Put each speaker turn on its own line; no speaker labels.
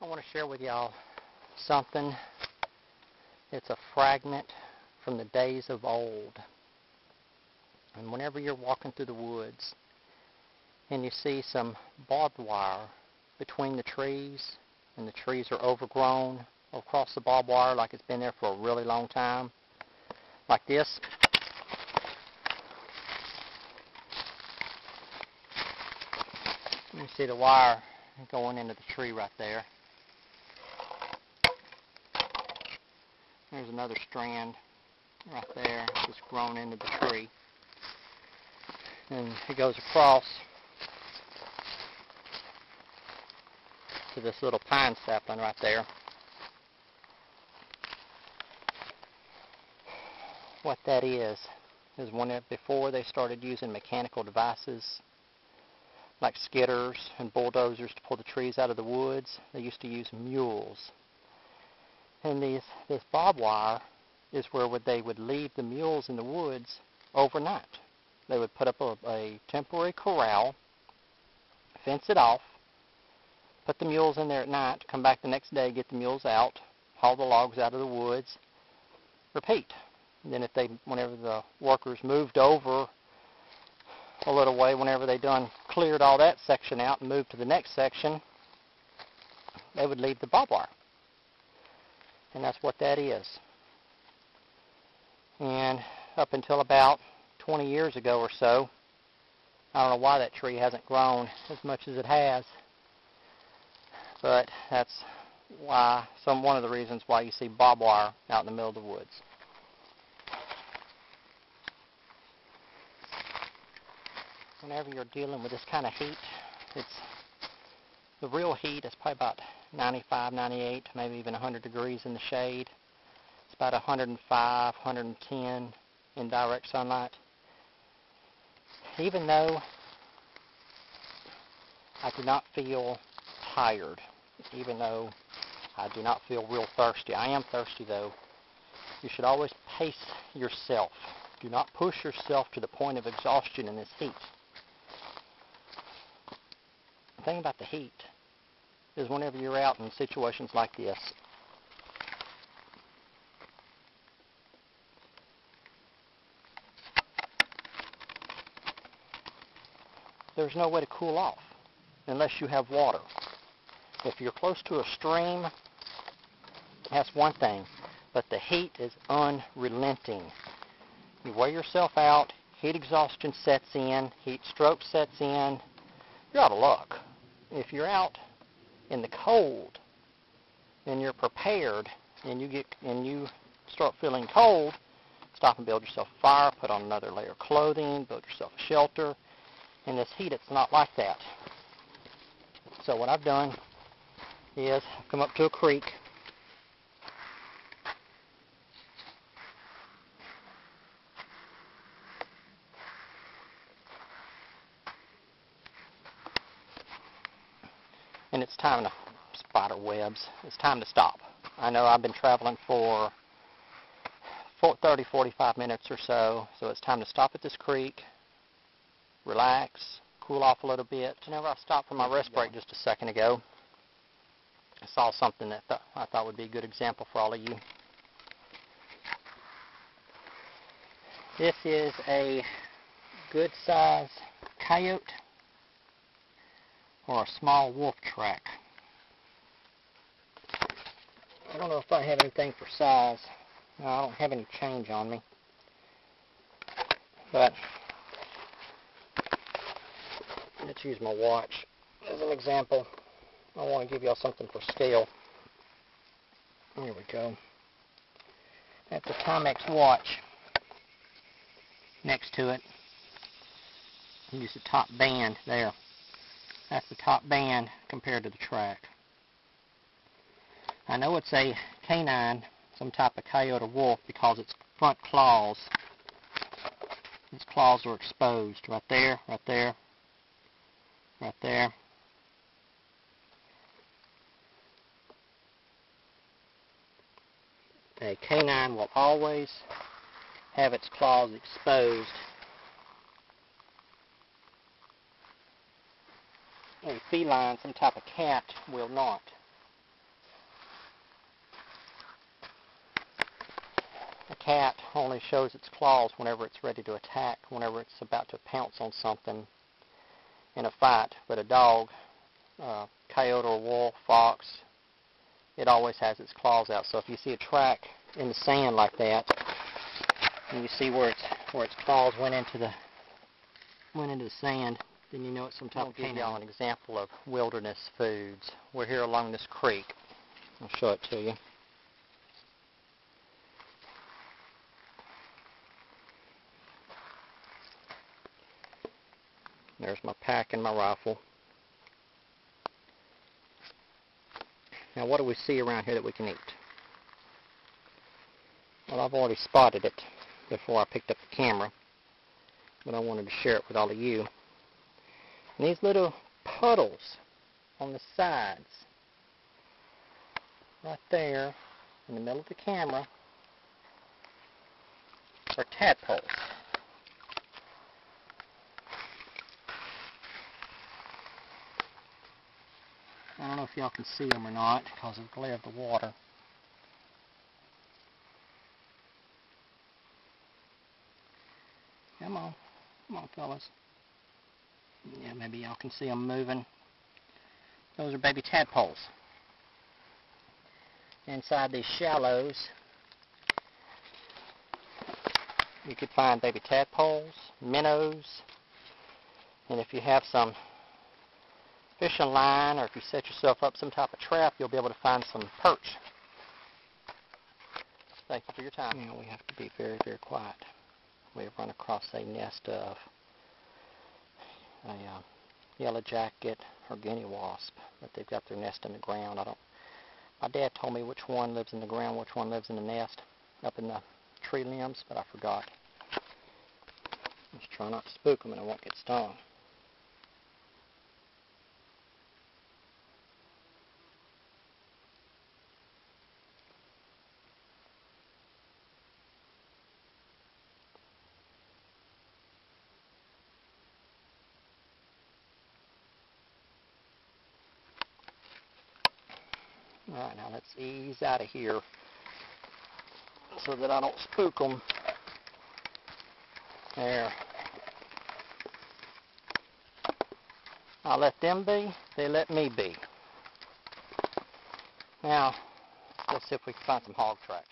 I want to share with y'all something. It's a fragment from the days of old. And whenever you're walking through the woods and you see some barbed wire between the trees, and the trees are overgrown across the barbed wire like it's been there for a really long time, like this. You see the wire going into the tree right there. There's another strand right there that's grown into the tree. And it goes across to this little pine sapling right there. What that is when before they started using mechanical devices like skidders and bulldozers to pull the trees out of the woods, they used to use mules. And this barbed wire is where they would leave the mules in the woods overnight. They would put up a temporary corral, fence it off, put the mules in there at night, come back the next day, get the mules out, haul the logs out of the woods, repeat. And then whenever the workers moved over a little way, whenever they cleared all that section out and moved to the next section, they would leave the barbed wire. And that's what that is. And up until about 20 years ago or so, I don't know why that tree hasn't grown as much as it has, but that's one of the reasons why you see barbed wire out in the middle of the woods. Whenever you're dealing with this kind of heat, the real heat is probably about 95, 98, maybe even 100 degrees in the shade. It's about 105, 110 in direct sunlight. Even though I do not feel tired, even though I do not feel real thirsty, I am thirsty though, you should always pace yourself. Do not push yourself to the point of exhaustion in this heat. The thing about the heat is whenever you're out in situations like this, there's no way to cool off unless you have water. If you're close to a stream, that's one thing, but the heat is unrelenting. You wear yourself out, heat exhaustion sets in, heat stroke sets in, you're out of luck. If you're out in the cold and you're prepared and you start feeling cold, stop and build yourself a fire, put on another layer of clothing, build yourself a shelter. In this heat, it's not like that. So what I've done is I've come up to a creek, and it's time to spider webs. It's time to stop. I know I've been traveling for 30, 45 minutes or so it's time to stop at this creek, relax, cool off a little bit. Whenever I stopped for my rest break just a second ago, I saw something that I thought would be a good example for all of you. This is a good size coyote or a small wolf track. I don't know if I have anything for size. No, I don't have any change on me. But let's use my watch as an example. I want to give y'all something for scale. Here we go. That's a Timex watch. Next to it, use the top band there. That's the top band compared to the track. I know it's a canine, some type of coyote or wolf, because its front claws, are exposed right there, right there, right there. A canine will always have its claws exposed. A feline, some type of cat, will not. cat only shows its claws whenever it's ready to attack, whenever it's about to pounce on something in a fight. But a dog, coyote or wolf, fox, it always has its claws out. So if you see a track in the sand like that, and you see where its claws went into the sand, then you know it's some type of canine. I'll give y'all an example of wilderness foods. We're here along this creek. I'll show it to you. There's my pack and my rifle. Now what do we see around here that we can eat? Well, I've already spotted it before I picked up the camera, but I wanted to share it with all of you. And these little puddles on the sides, right there in the middle of the camera, are tadpoles. I don't know if y'all can see them or not because of the glare of the water. Come on, fellas. Yeah, maybe y'all can see them moving. Those are baby tadpoles. Inside these shallows, you could find baby tadpoles, minnows, and if you have some fishing line, or if you set yourself up some type of trap, you'll be able to find some perch. Thank you for your time. Now we have to be very, very quiet. We've run across a nest of a yellow jacket or guinea wasp, but they've got their nest in the ground. My dad told me which one lives in the ground, which one lives in the nest, up in the tree limbs, but I forgot. Just try not to spook them and I won't get stung. Alright, now let's ease out of here so that I don't spook them. There. I let them be, they let me be. Now, let's see if we can find some hog tracks.